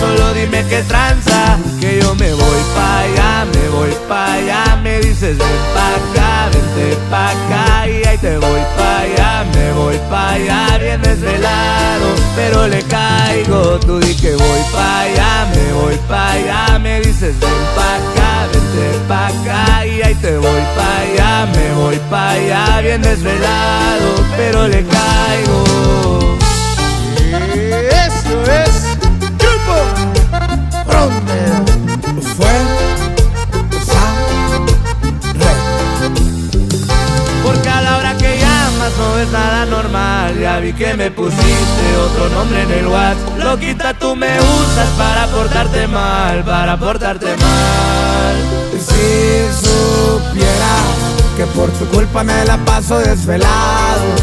solo dime qué tranza, que yo me voy pa' allá, me voy pa' allá. Me dices ven pa' acá, vente pa' acá, y ahí te voy pa' allá, me voy pa' allá. Bien desvelado, pero le caigo, tú di que voy pa' allá, me voy pa' allá. Me dices ven pa' acá, vente pa' acá, y ahí te voy pa' allá, me voy pa' allá. Bien desvelado, pero le caigo. Eso es Grupo Frontera. Fue Porque a la hora que llamas no es nada normal. Ya vi que me pusiste otro nombre en el WhatsApp. Loquita, tú me usas para portarte mal, para portarte mal. Si supiera que por tu culpa me la paso desvelado.